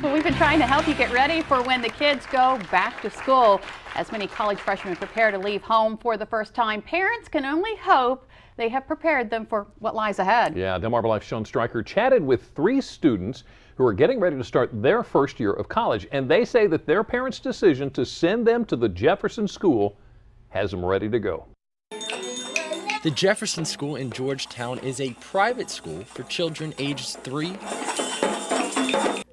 Well, we've been trying to help you get ready for when the kids go back to school. As many college freshmen prepare to leave home for the first time, parents can only hope they have prepared them for what lies ahead. Yeah, Delmarva Life's Sean Stryker chatted with 3 students who are getting ready to start their first year of college, and they say that their parents' decision to send them to the Jefferson School has them ready to go. The Jefferson School in Georgetown is a private school for children ages 3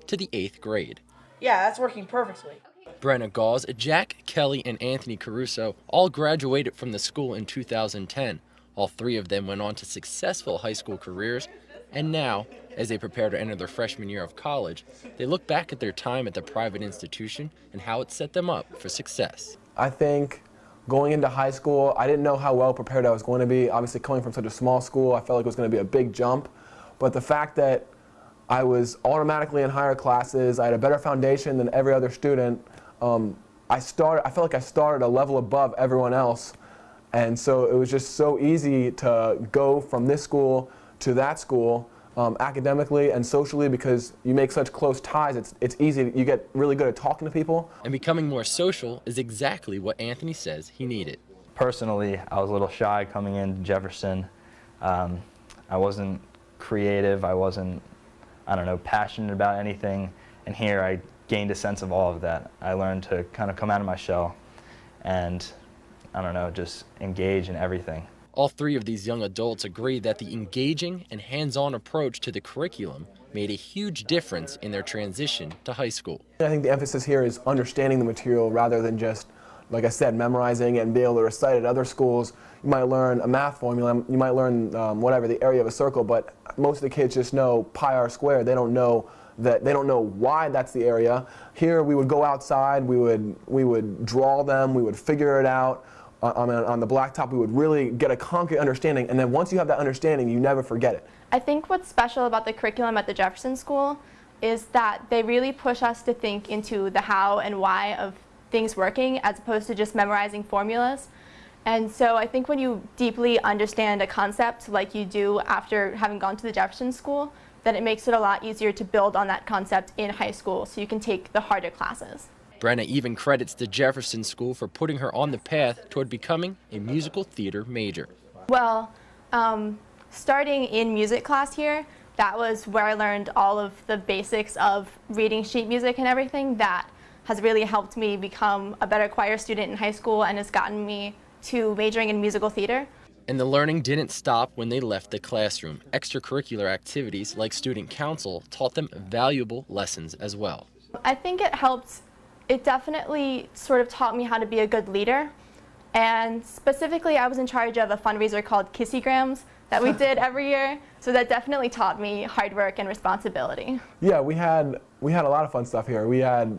to the 8th grade. Yeah, that's working perfectly. Brenna, Gause, Jack, Kelly, and Anthony Caruso all graduated from the school in 2010. All 3 of them went on to successful high school careers, and now, as they prepare to enter their freshman year of college, they look back at their time at the private institution and how it set them up for success. I think going into high school, I didn't know how well prepared I was going to be. Obviously, coming from such a small school, I felt like it was going to be a big jump. But the fact that I was automatically in higher classes, I had a better foundation than every other student, I felt like I started a level above everyone else. And so it was just so easy to go from this school to that school academically and socially, because you make such close ties. It's easy. You get really good at talking to people. And becoming more social is exactly what Anthony says he needed. Personally, I was a little shy coming into Jefferson. I wasn't creative. I wasn't, passionate about anything. And here I gained a sense of all of that. I learned to kind of come out of my shell and, just engage in everything. All 3 of these young adults agree that the engaging and hands-on approach to the curriculum made a huge difference in their transition to high school. I think the emphasis here is understanding the material rather than just, like I said, memorizing it and being able to recite it. At other schools, you might learn a math formula, you might learn whatever, the area of a circle, but most of the kids just know pi r squared. They don't know why that's the area. Here we would go outside, we would draw them, we would figure it out. On the blacktop, we would really get a concrete understanding, and then once you have that understanding, you never forget it. I think what's special about the curriculum at the Jefferson School is that they really push us to think into the how and why of things working, as opposed to just memorizing formulas. And so I think when you deeply understand a concept like you do after having gone to the Jefferson School, then it makes it a lot easier to build on that concept in high school, so you can take the harder classes. Brenna even credits the Jefferson School for putting her on the path toward becoming a musical theater major. Well, starting in music class here, that was where I learned all of the basics of reading sheet music and everything. That has really helped me become a better choir student in high school and has gotten me to majoring in musical theater. And the learning didn't stop when they left the classroom. Extracurricular activities like student council taught them valuable lessons as well. I think it helped. It definitely sort of taught me how to be a good leader. And specifically, I was in charge of a fundraiser called Kissygrams that we did every year. So that definitely taught me hard work and responsibility. Yeah, we had a lot of fun stuff here.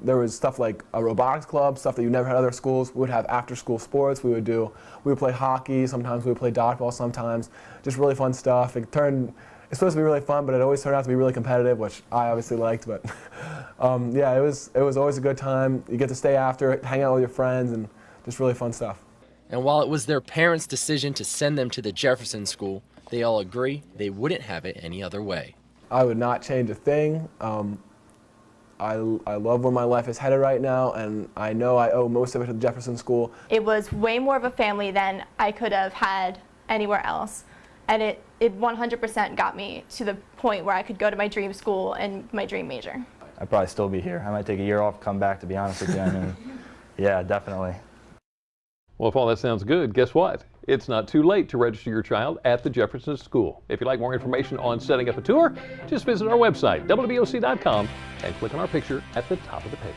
There was stuff like a robotics club, stuff that you never had at other schools. We would have after-school sports. We would play hockey. Sometimes we would play dodgeball. Sometimes just really fun stuff. It's supposed to be really fun, but it always turned out to be really competitive, which I obviously liked. But yeah, it was always a good time. You get to stay after, hang out with your friends, and just really fun stuff. And while it was their parents' decision to send them to the Jefferson School, they all agree they wouldn't have it any other way. I would not change a thing. I love where my life is headed right now, and I know I owe most of it to the Jefferson School. It was way more of a family than I could have had anywhere else. And it 100% got me to the point where I could go to my dream school and my dream major. I'd probably still be here. I might take a year off, come back, to be honest with you. Yeah, definitely. Well, if all that sounds good, guess what? It's not too late to register your child at the Jefferson School. If you'd like more information on setting up a tour, just visit our website, WBOC.com, and click on our picture at the top of the page.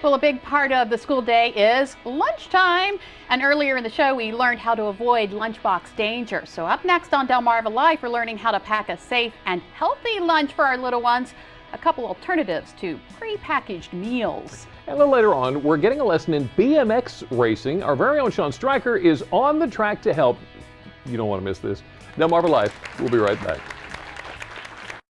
Well, a big part of the school day is lunchtime. And earlier in the show, we learned how to avoid lunchbox danger. So up next on Delmarva Life, we're learning how to pack a safe and healthy lunch for our little ones. A couple alternatives to pre-packaged meals. And a little later on, we're getting a lesson in BMX racing. Our very own Sean Stryker is on the track to help. You don't want to miss this. Delmarva Life, we'll be right back.